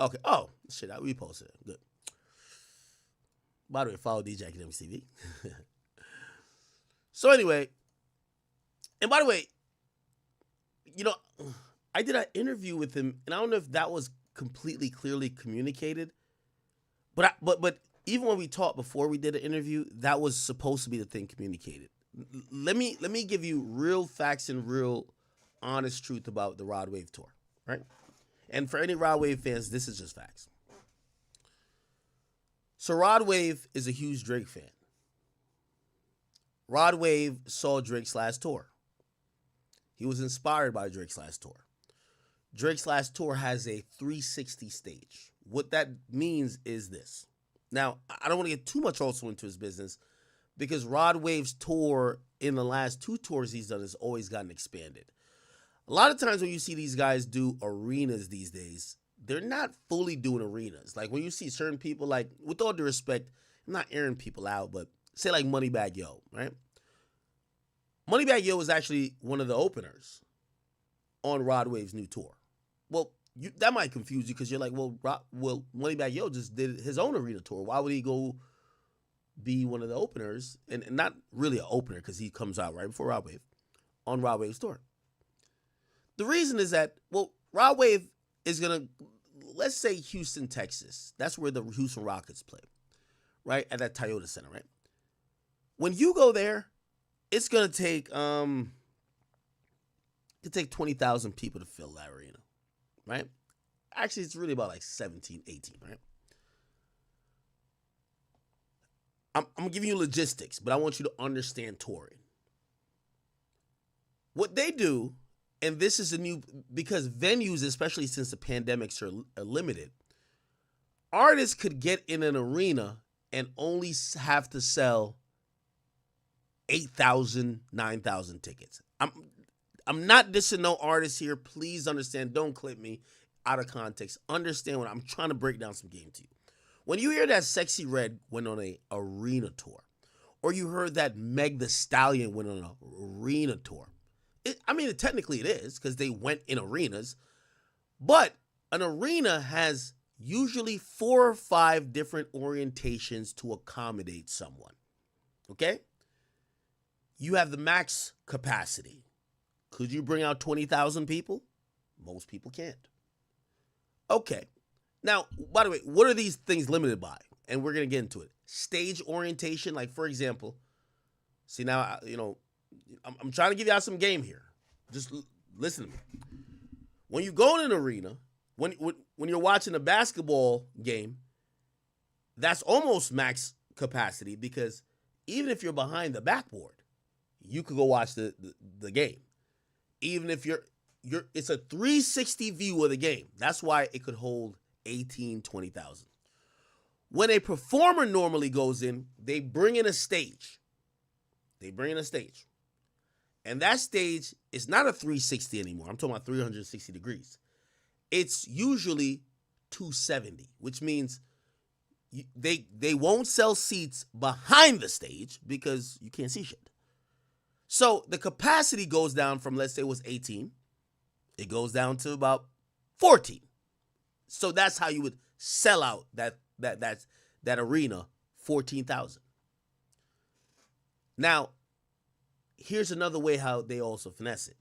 Okay. Oh, shit. I reposted it. Good. By the way, follow DJ Akademiks TV. So anyway, and by the way, you know, I did an interview with him, and I don't know if that was completely clearly communicated, but even when we talked before we did an interview, that was supposed to be the thing communicated. Let me give you real facts and real honest truth about the Rodwave tour, right? And for any Rodwave fans, this is just facts. So Rodwave is a huge Drake fan. Rodwave saw Drake's last tour. He was inspired by Drake's last tour. Drake's last tour has a 360 stage. What that means is this. Now, I don't want to get too much also into his business because Rodwave's tour in the last 2 tours he's done has always gotten expanded. A lot of times when you see these guys do arenas these days, they're not fully doing arenas. Like when you see certain people, like with all due respect, I'm not airing people out, but say like Moneybagg Yo, right? Moneybagg Yo was actually one of the openers on Rodwave's new tour. Well, that might confuse you because you're like, well, Moneybagg Yo just did his own arena tour. Why would he go be one of the openers? And not really an opener because he comes out right before Rodwave on Rodwave's tour. The reason is that, well, Rodwave is going to, let's say Houston, Texas. That's where the Houston Rockets play, right? At that Toyota Center, right? When you go there, it's going to take 20,000 people to fill that arena, right? Actually, it's really about like 17, 18, right? I'm giving you logistics, but I want you to understand touring. What they do, and this is a new, because venues, especially since the pandemics are limited, artists could get in an arena and only have to sell 8,000, 9,000 tickets. I'm not dissing no artists here. Please understand. Don't clip me out of context. Understand what I'm trying to break down some game to you. When you hear that Sexy Red went on a arena tour, or you heard that Meg Thee Stallion went on an arena tour, technically it is because they went in arenas, but an arena has usually 4 or 5 different orientations to accommodate someone. Okay? You have the max capacity. Could you bring out 20,000 people? Most people can't. Okay. Now, by the way, what are these things limited by? And we're going to get into it. Stage orientation, like for example, see now, I'm trying to give y'all some game here. Just listen to me. When you go in an arena, when you're watching a basketball game, that's almost max capacity because even if you're behind the backboard, you could go watch the game. Even if it's a 360 view of the game. That's why it could hold 18, 20,000. When a performer normally goes in, they bring in a stage. And that stage is not a 360 anymore. I'm talking about 360 degrees. It's usually 270, which means they won't sell seats behind the stage because you can't see shit. So the capacity goes down from, let's say it was 18. It goes down to about 14. So that's how you would sell out that arena, 14,000. Now, here's another way how they also finesse it.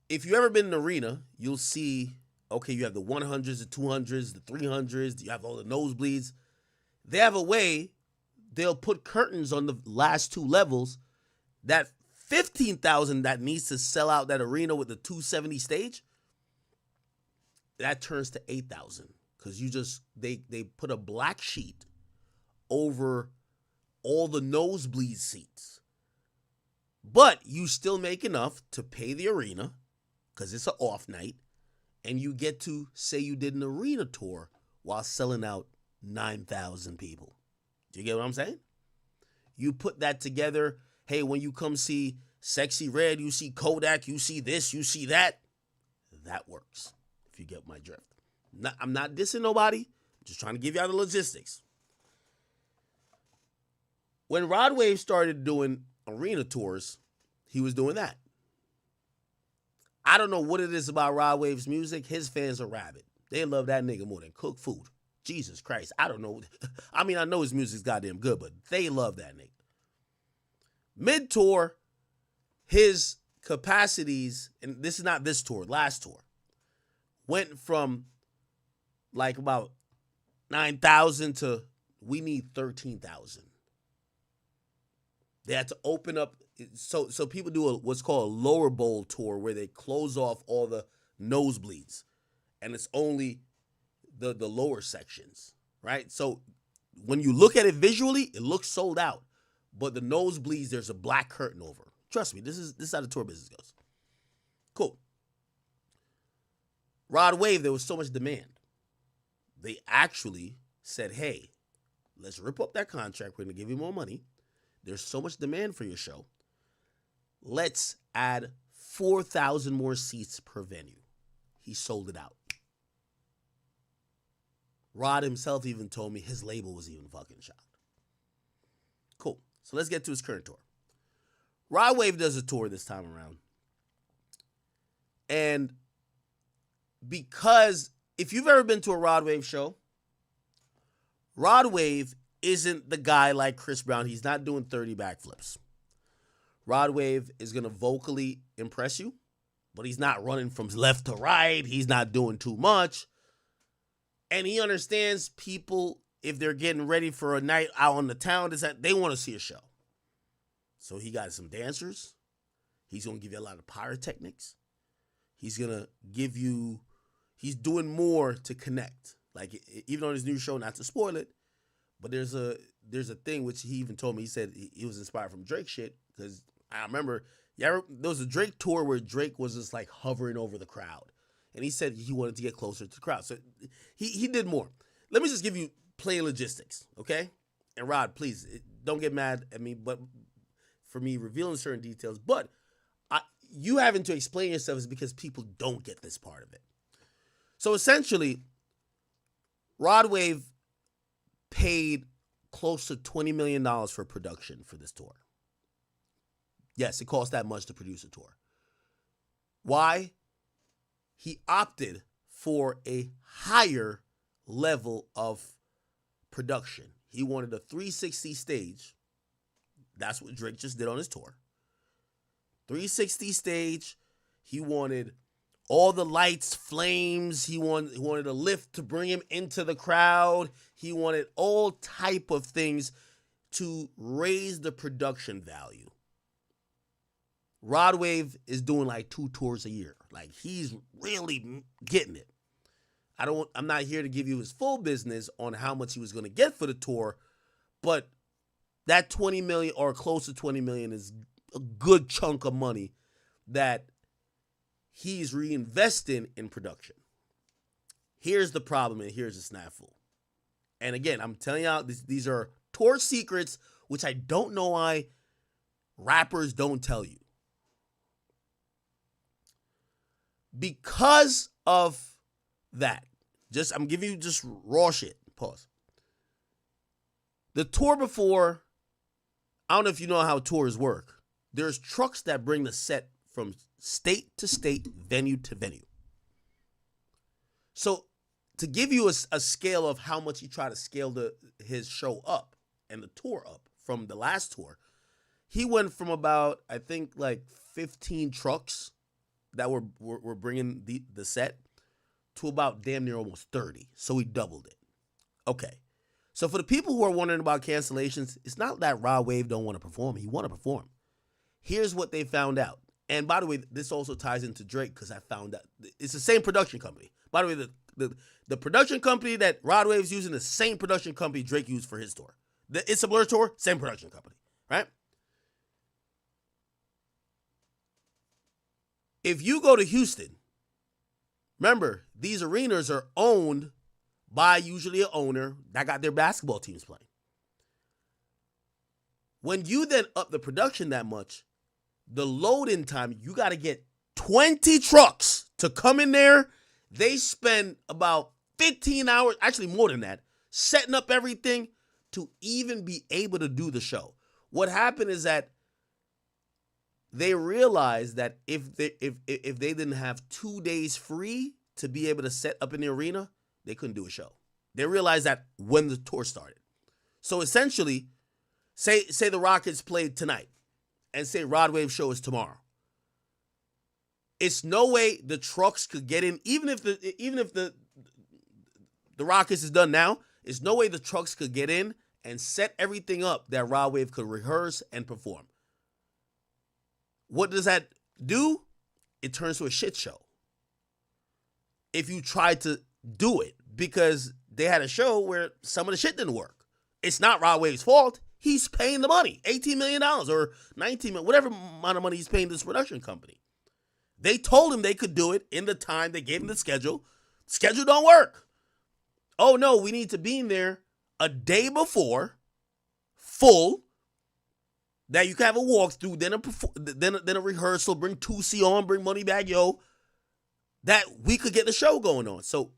If you've ever been in an arena, you'll see, okay, you have the 100s, the 200s, the 300s, you have all the nosebleeds. They have a way, they'll put curtains on the last 2 levels. That 15,000 that needs to sell out that arena with the 270 stage, that turns to 8,000 because they put a black sheet over all the nosebleed seats. But you still make enough to pay the arena because it's an off night, and you get to say you did an arena tour while selling out 9,000 people. Do you get what I'm saying? You put that together. Hey, when you come see Sexy Red, you see Kodak, you see this, you see that. That works, if you get my drift. I'm not dissing nobody. I'm just trying to give y'all the logistics. When Rodwave started doing arena tours, he was doing that. I don't know what it is about Rodwave's music. His fans are rabid. They love that nigga more than cook food. Jesus Christ. I don't know. I mean, I know his music's goddamn good, but they love that nigga. Mid-tour, his capacities, and this is not this tour, last tour, went from like about 9,000 to we need 13,000. They had to open up. So people do what's called a lower bowl tour where they close off all the nosebleeds. And it's only the lower sections, right? So when you look at it visually, it looks sold out. But the nosebleeds, there's a black curtain over. Trust me, this is how the tour business goes. Cool. Rodwave, there was so much demand. They actually said, hey, let's rip up that contract. We're going to give you more money. There's so much demand for your show. Let's add 4,000 more seats per venue. He sold it out. Rod himself even told me his label was even fucking shocked. Cool. So let's get to his current tour. Rodwave does a tour this time around. And because if you've ever been to a Rodwave show, Rodwave isn't the guy like Chris Brown. He's not doing 30 backflips. Rodwave is going to vocally impress you, but he's not running from left to right. He's not doing too much. And he understands people, if they're getting ready for a night out on the town, they want to see a show. So he got some dancers. He's going to give you a lot of pyrotechnics. He's going to give you, he's doing more to connect. Like, even on his new show, not to spoil it, but there's a thing which he even told me. He said he was inspired from Drake shit, because I remember, there was a Drake tour where Drake was just like hovering over the crowd. And he said he wanted to get closer to the crowd. So he did more. Let me just give you plain logistics, okay? And Rod, please, don't get mad at me, but for me revealing certain details. But you having to explain yourself is because people don't get this part of it. So essentially, Rodwave paid close to $20 million for production for this tour. Yes, it costs that much to produce a tour. Why? He opted for a higher level of production. He wanted a 360 stage. That's what Drake just did on his tour. 360 stage. He wanted all the lights, flames. He wanted a lift to bring him into the crowd. He wanted all type of things to raise the production value. Rodwave is doing like 2 tours a year. Like, he's really getting it. I'm not here to give you his full business on how much he was going to get for the tour, but that 20 million or close to 20 million is a good chunk of money that he's reinvesting in production. Here's the problem, and here's the snafu. And again, I'm telling y'all, these are tour secrets, which I don't know why rappers don't tell you. Because of that, I'm giving you just raw shit. Pause. The tour before, I don't know if you know how tours work. There's trucks that bring the set from state to state, venue to venue. So to give you a scale of how much he tried to scale his show up and the tour up from the last tour, he went from about, I think, like 15 trucks that were bringing the set to about damn near almost 30. So he doubled it. Okay. So for the people who are wondering about cancellations, it's not that Rodwave don't want to perform. He want to perform. Here's what they found out. And by the way, this also ties into Drake, because I found out it's the same production company. By the way, the production company that Rodwave's using, the same production company Drake used for his tour. The It's a Blur tour, same production company, right? If you go to Houston, remember, these arenas are owned by usually an owner that got their basketball teams playing. When you then up the production that much, the load-in time, you got to get 20 trucks to come in there. They spend about 15 hours, actually more than that, setting up everything to even be able to do the show. What happened is that they realized that if they didn't have 2 days free to be able to set up in the arena, they couldn't do a show. They realized that when the tour started. So essentially, say the Rockets played tonight and say Rodwave show is tomorrow. It's no way the trucks could get in, even if the Rockets is done now, it's no way the trucks could get in and set everything up that Rodwave could rehearse and perform. What does that do? It turns to a shit show. If you try to do it, because they had a show where some of the shit didn't work. It's not Rodwave's fault. He's paying the money, $18 million or $19 million, whatever amount of money he's paying this production company. They told him they could do it in the time. They gave him the schedule. Schedule don't work. Oh, no, we need to be in there a day before, full, that you can have a walkthrough, then a rehearsal, bring Tusi on, bring Moneybag Yo, that we could get the show going on. So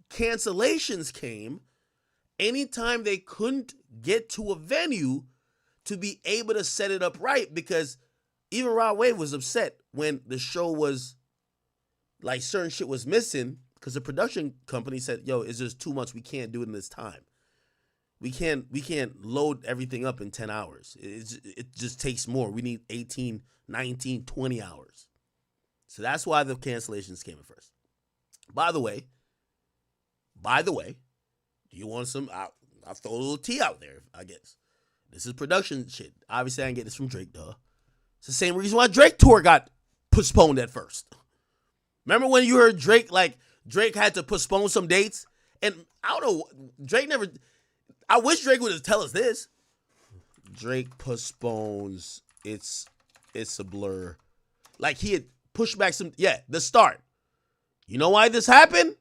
cancellations came anytime they couldn't get to a venue to be able to set it up right, because even Rodwave was upset when the show was, like, certain shit was missing, because the production company said, yo, it's just too much. We can't do it in this time. We can't load everything up in 10 hours. It just takes more. We need 18, 19, 20 hours. So that's why the cancellations came at first. By the way, do you want some? I'll throw a little tea out there, I guess. This is production shit. Obviously, I didn't get this from Drake, duh. It's the same reason why Drake tour got postponed at first. Remember when you heard Drake had to postpone some dates? And I don't know, Drake never... I wish Drake would have tell us this. Drake postpones. It's a blur. Like he had pushed back some... Yeah, the start. You know why this happened?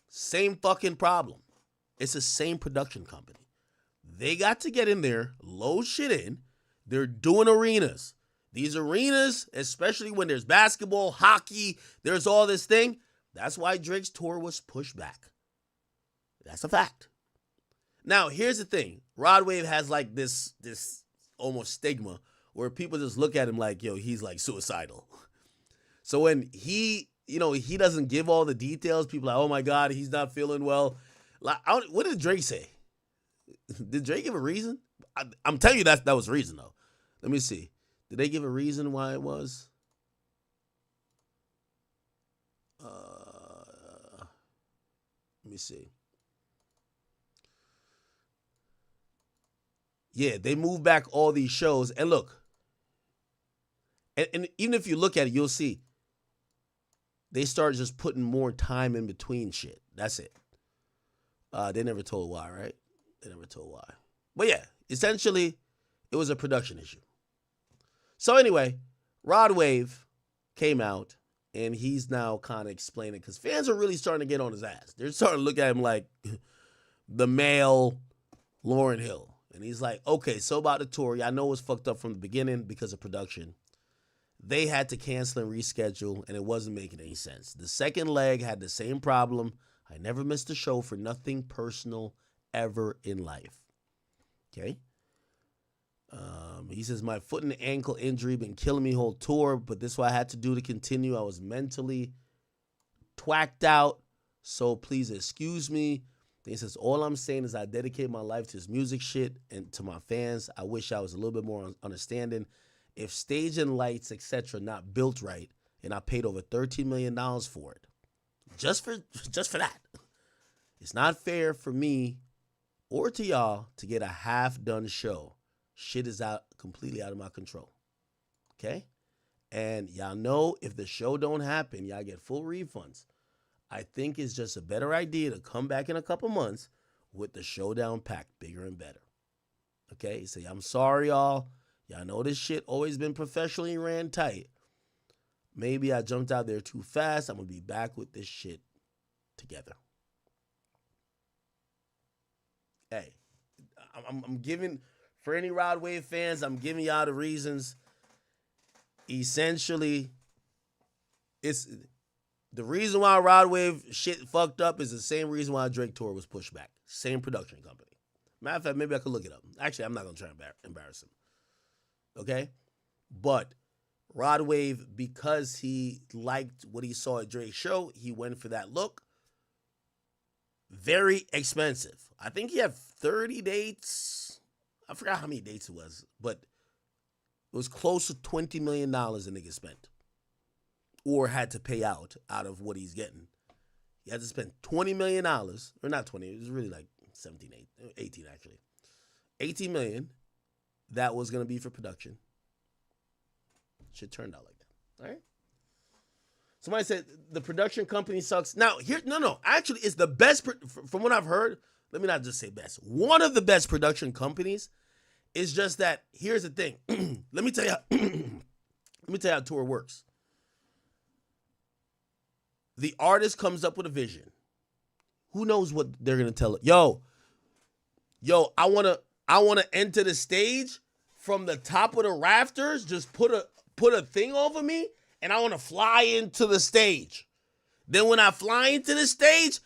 Same fucking problem. It's the same production company. They got to get in there, load shit in. They're doing arenas. These arenas, especially when there's basketball, hockey, there's all this thing. That's why Drake's tour was pushed back. That's a fact. Now, here's the thing. Rodwave has like this almost stigma where people just look at him like, yo, he's like suicidal. So when he doesn't give all the details, people are like, oh my God, he's not feeling well. Like, what did Drake say? Did Drake give a reason? I'm telling you that was the reason, though. Let me see. Did they give a reason why it was? Let me see. Yeah, they moved back all these shows. And look, and even if you look at it, you'll see they start just putting more time in between shit. That's it. They never told why, right? They never told why. But yeah, essentially, it was a production issue. So anyway, Rodwave came out, and he's now kind of explaining, because fans are really starting to get on his ass. They're starting to look at him like the male Lauryn Hill. And he's like, okay, so about the tour, I know it was fucked up from the beginning because of production. They had to cancel and reschedule, and it wasn't making any sense. The second leg had the same problem. I never missed a show for nothing personal ever in life. Okay? He says, my foot and ankle injury been killing me whole tour, but this is what I had to do to continue. I was mentally twacked out, so please excuse me. Then he says, all I'm saying is I dedicate my life to this music shit and to my fans. I wish I was a little bit more understanding. If stage and lights, etc., not built right, and I paid over $13 million for it, just for that, it's not fair for me or to y'all to get a half-done show. Shit is completely out of my control. Okay? And y'all know if the show don't happen, y'all get full refunds. I think it's just a better idea to come back in a couple months with the showdown packed bigger and better. Okay? Say, I'm sorry, y'all. Y'all know this shit always been professionally ran tight. Maybe I jumped out there too fast. I'm going to be back with this shit together. Hey, I'm giving, for any Rodwave fans, I'm giving y'all the reasons. Essentially, it's the reason why Rodwave shit fucked up is the same reason why Drake tour was pushed back. Same production company. Matter of fact, maybe I could look it up. Actually, I'm not going to try to embarrass him. Okay? But Rodwave, because he liked what he saw at Drake's show, he went for that look. Very expensive. I think he had 30 dates. I forgot how many dates it was, but it was close to $20 million the nigga spent. Or had to pay out of what he's getting. He had to spend $20 million, or not 20, it was really like 18 actually. 18 million that was going to be for production. Shit turned out like that. All right. Somebody said the production company sucks. Now, actually, it's the best, from what I've heard, let me not just say best. One of the best production companies is just that, here's the thing. Let me tell you how tour works. The artist comes up with a vision. Who knows what they're going to tell it? Yo, I want to enter the stage from the top of the rafters, just put a thing over me, and I want to fly into the stage. Then when I fly into the stage,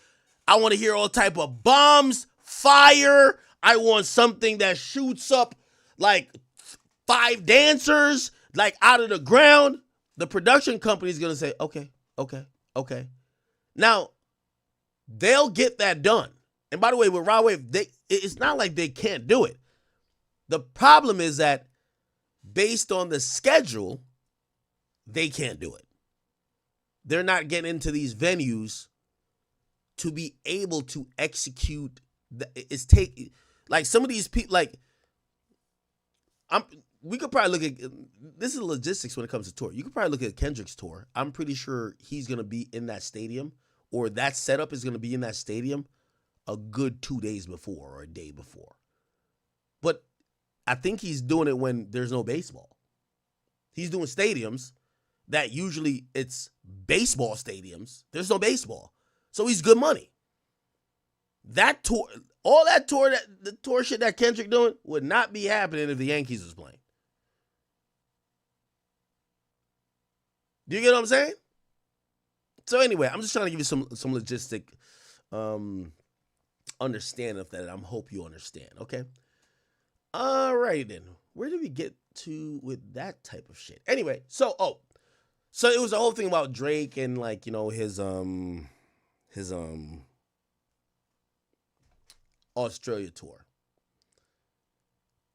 I want to hear all type of bombs, fire. I want something that shoots up like 5 dancers, like out of the ground. The production company is going to say, okay. Now, they'll get that done. And by the way, with Rodwave, it's not like they can't do it. The problem is that based on the schedule, they can't do it. They're not getting into these venues to be able to execute. Like some of these people, like we could probably look at, this is logistics when it comes to tour. You could probably look at Kendrick's tour. I'm pretty sure he's going to be in that stadium, or that setup is going to be in that stadium a good 2 days before or a day before. But I think he's doing it when there's no baseball. He's doing stadiums that usually it's baseball stadiums. There's no baseball. So he's good money. That tour, all that tour, the tour shit that Kendrick doing would not be happening if the Yankees was playing. Do you get what I'm saying? So anyway, I'm just trying to give you some logistic understanding of that. I hope you understand, okay? All right, then. Where did we get to with that type of shit? Anyway, so it was the whole thing about Drake and like, you know, his Australia tour.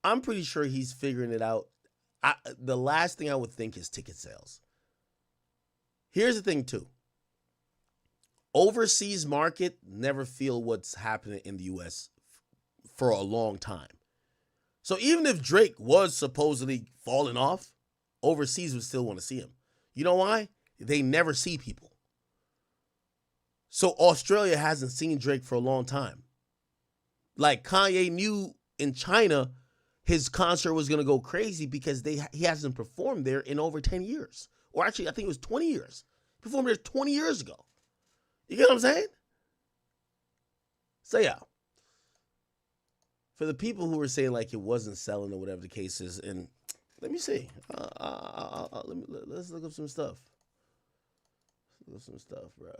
I'm pretty sure he's figuring it out. The last thing I would think is ticket sales. Here's the thing too. Overseas market never feel what's happening in the US for a long time. So even if Drake was supposedly falling off, overseas would still want to see him. You know why? They never see people. So Australia hasn't seen Drake for a long time. Like Kanye knew in China his concert was going to go crazy because he hasn't performed there in over 10 years. Or actually, I think it was 20 years. He performed there 20 years ago. You get what I'm saying? So yeah. For the people who were saying like it wasn't selling or whatever the case is, and let me see. Let's look up some stuff. Look up some stuff, bro.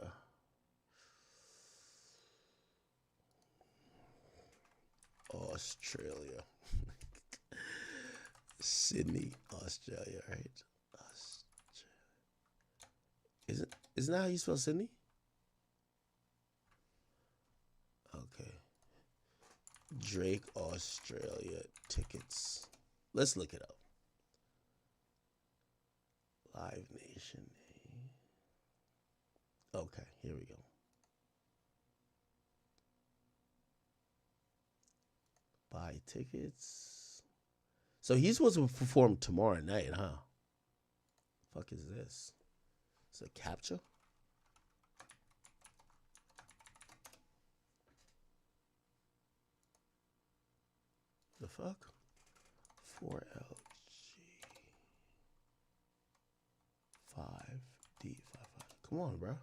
Australia. Sydney, Australia, right? Isn't that how you spell Sydney? Okay. Drake Australia tickets. Let's look it up. Live Nation. Okay, here we go. Buy tickets. So he's supposed to perform tomorrow night, huh? Fuck is this? Is it capture? The fuck? 4LG 5D55. Come on, bro.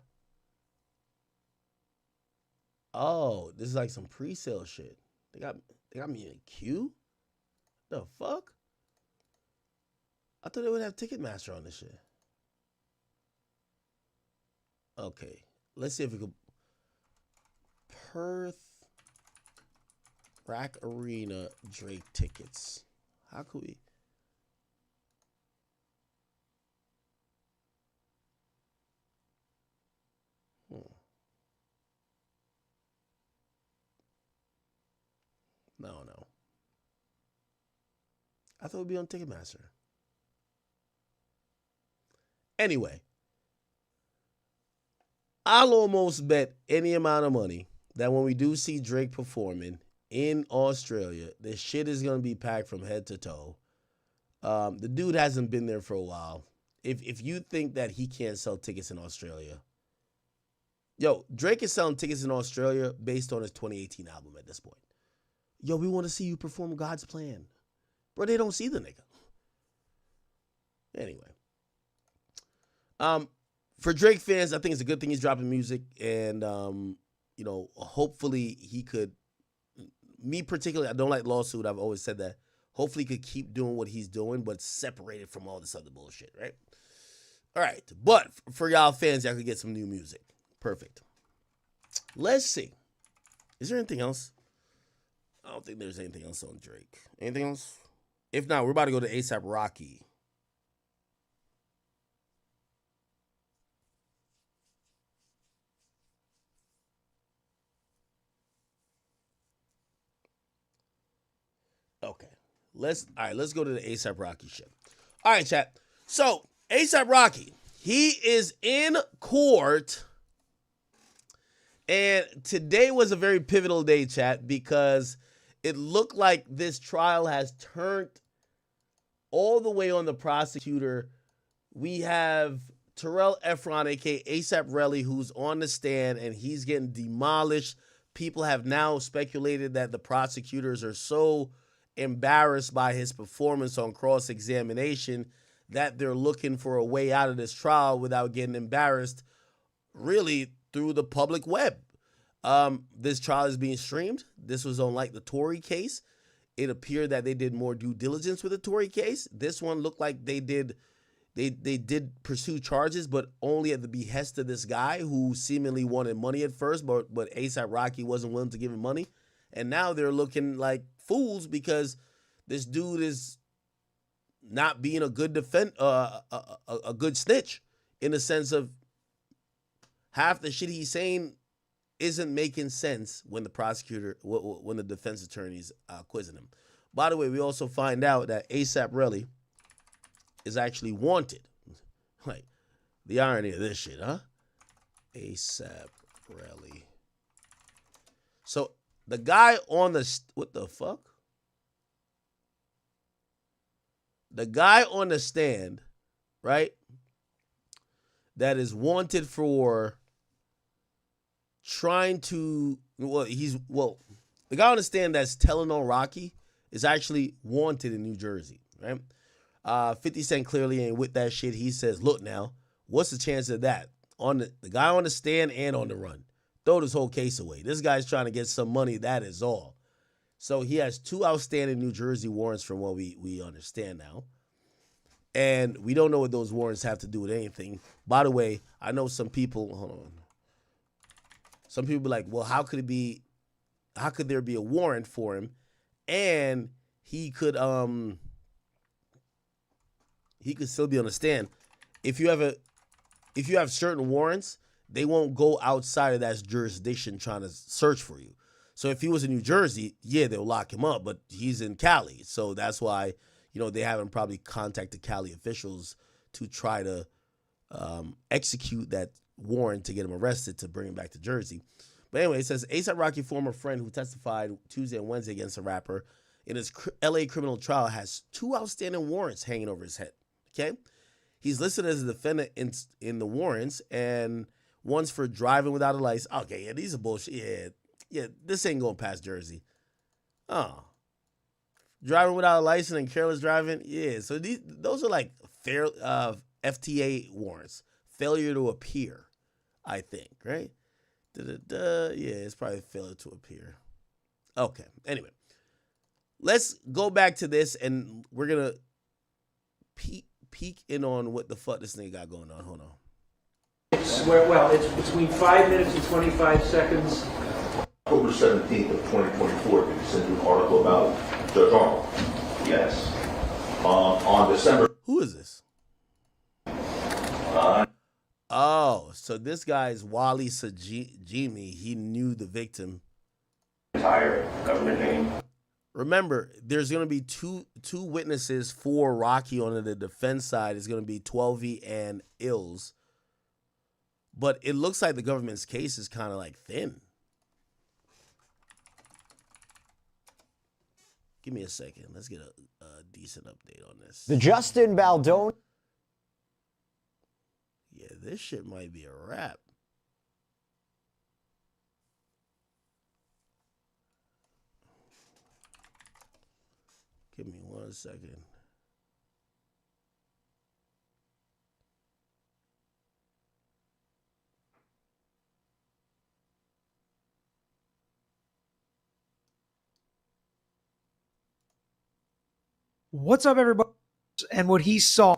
Oh, this is like some pre-sale shit. They got me in a queue? The fuck? I thought they would have Ticketmaster on this shit. Okay, let's see if we could. Perth Rack Arena Drake tickets. How could we? I thought it would be on Ticketmaster. Anyway, I'll almost bet any amount of money that when we do see Drake performing in Australia, the shit is going to be packed from head to toe. The dude hasn't been there for a while. If you think that he can't sell tickets in Australia, yo, Drake is selling tickets in Australia based on his 2018 album at this point. Yo, we want to see you perform God's Plan. Bro, they don't see the nigga. Anyway. For Drake fans, I think it's a good thing he's dropping music. And, you know, hopefully he could, me particularly, I don't like lawsuit. I've always said that. Hopefully he could keep doing what he's doing, but separated from all this other bullshit, right? All right. But for y'all fans, y'all could get some new music. Perfect. Let's see. Is there anything else? I don't think there's anything else on Drake. Anything else? If not, we're about to go to A$AP Rocky. Okay. Let's go to the A$AP Rocky shit. All right, chat. So, A$AP Rocky, he is in court. And today was a very pivotal day, chat, because it looked like this trial has turned all the way on the prosecutor. We have Terrell Efron, a.k.a. A$AP Relly, who's on the stand, and he's getting demolished. People have now speculated that the prosecutors are so embarrassed by his performance on cross-examination that they're looking for a way out of this trial without getting embarrassed, really, through the public web. This trial is being streamed. This was on like the Tory case. It appeared that they did more due diligence with the Tory case. This one looked like they did pursue charges, but only at the behest of this guy who seemingly wanted money at first, but A$AP Rocky wasn't willing to give him money. And now they're looking like fools because this dude is not being a good a good snitch, in the sense of half the shit he's saying isn't making sense when the defense attorney's quizzing him. By the way, we also find out that A$AP Relly is actually wanted. Like, the irony of this shit, huh? A$AP Relly. So the guy on the what the fuck? The guy on the stand, right? That is wanted for trying to, the guy on the stand that's telling on Rocky is actually wanted in New Jersey, right? 50 Cent clearly ain't with that shit. He says, look now, what's the chance of that? On the guy on the stand and on the run. Throw this whole case away. This guy's trying to get some money, that is all. So he has 2 outstanding New Jersey warrants from what we understand now. And we don't know what those warrants have to do with anything. By the way, I know some people, hold on. Some people be like, well, how could there be a warrant for him? And he could still be on the stand. If you have certain warrants, they won't go outside of that jurisdiction trying to search for you. So if he was in New Jersey, yeah, they'll lock him up, but he's in Cali. So that's why, they haven't probably contacted Cali officials to try to execute that warrant to get him arrested to bring him back to Jersey. But anyway, it says A$AP Rocky, former friend who testified Tuesday and Wednesday against the rapper in his LA criminal trial, has 2 outstanding warrants hanging over his head. Okay? He's listed as a defendant in the warrants, and one's for driving without a license. Okay, yeah, these are bullshit. Yeah, this ain't going past Jersey. Oh. Driving without a license and careless driving? Yeah, so those are like fair FTA warrants. Failure to appear, I think, right? Yeah, it's probably failure to appear. Okay, anyway. Let's go back to this, and we're going to peek in on what the fuck this nigga got going on. Hold on. It's between 5 minutes and 25 seconds. October 17th of 2024, did you send you an article about Judge Arnold? Yes. On December... Who is this? So this guy is Wally Sajimi. He knew the victim. Entire government name. Remember, there's going to be two witnesses for Rocky on the defense side. It's going to be 12V and Ills. But it looks like the government's case is kind of like thin. Give me a second. Let's get a decent update on this. The Justin Baldoni. Yeah, this shit might be a wrap. Give me 1 second. What's up, everybody? And what he saw,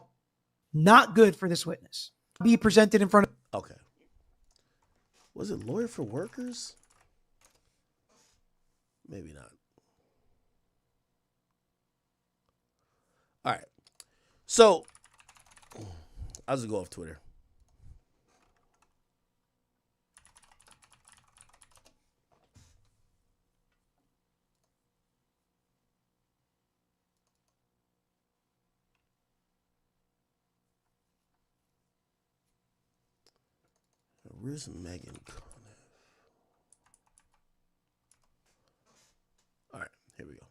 not good for this witness. Be presented in front of. Okay. Was it lawyer for workers? Maybe not. All right. So, I'll just go off Twitter. Where's Megan Conniff? All right, here we go.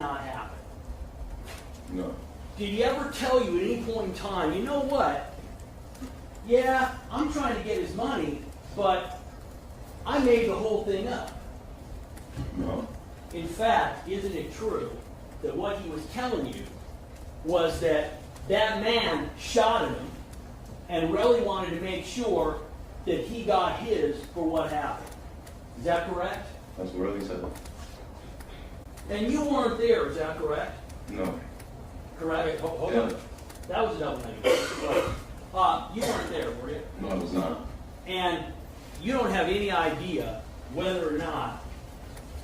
Not happen. No. Did he ever tell you at any point in time, you know what? Yeah, I'm trying to get his money, but I made the whole thing up. No. In fact, isn't it true that what he was telling you was that that man shot at him and really wanted to make sure that he got his for what happened? Is that correct? That's what Riley said. And you weren't there, is that correct? No. Correct? Hold Yeah. on. That was a double negative. You weren't there, were you? No, I was not. And you don't have any idea whether or not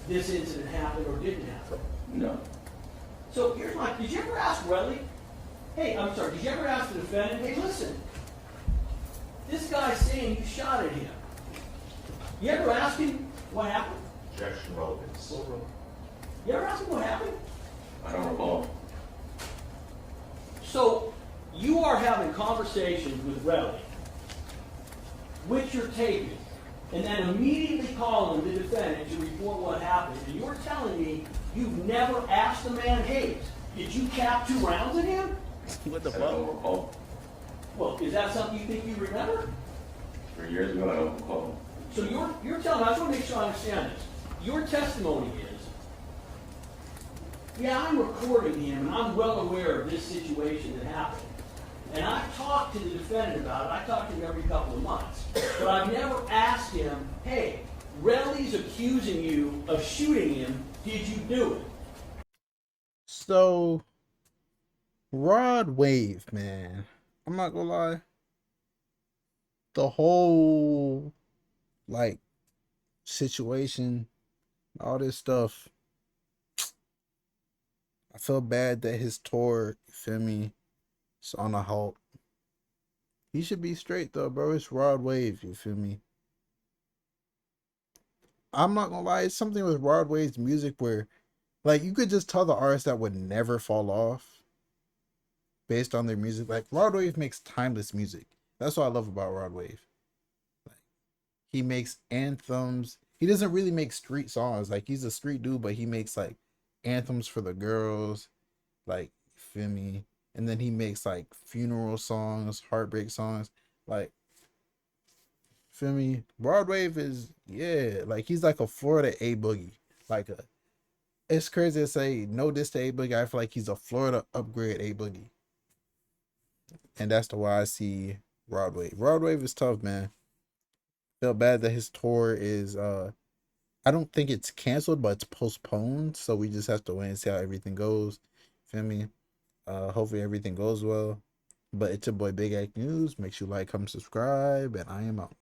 this incident happened or didn't happen. No. So here's my, did you ever ask Relly? Hey, I'm sorry, did you ever ask the defendant, hey, listen, this guy's saying you shot at him. You ever ask him what happened? Objection relevance. You ever ask him what happened? I don't recall. So you are having conversations with Relly, which you're taping, and then immediately calling the defendant to report what happened. And you're telling me you've never asked the man, hey, did you cap 2 rounds at him? What the I don't fuck? recall. Well, is that something you think you remember? 3 years ago, I don't recall. So you're telling me, I just want to make sure I understand this. Your testimony is, yeah, I'm recording him and I'm well aware of this situation that happened. And I've talked to the defendant about it. I talk to him every couple of months. But I've never asked him, hey, Relly's accusing you of shooting him. Did you do it? So, Rodwave, man. I'm not gonna lie. The whole, like, situation, all this stuff. I feel bad that his tour, you feel me, is on a halt. He should be straight, though, bro. It's Rodwave, you feel me? I'm not gonna lie. It's something with Rodwave's music where, like, you could just tell the artist that would never fall off based on their music. Like, Rodwave makes timeless music. That's what I love about Rodwave. Like, he makes anthems. He doesn't really make street songs. Like, he's a street dude, but he makes, like, anthems for the girls. Like, feel me? And then he makes, like, funeral songs, heartbreak songs. Like, feel me? Rodwave is, yeah, like, he's like a Florida A Boogie. Like, it's crazy to say no diss to A Boogie. I feel like he's a Florida upgrade A Boogie. And that's the way I see Rodwave. Rodwave is tough, man. Feel bad that his tour is I don't think it's canceled, but it's postponed. So we just have to wait and see how everything goes. Feel me? Hopefully everything goes well. But it's your boy Big Act News. Make sure you like, comment, subscribe, and I am out.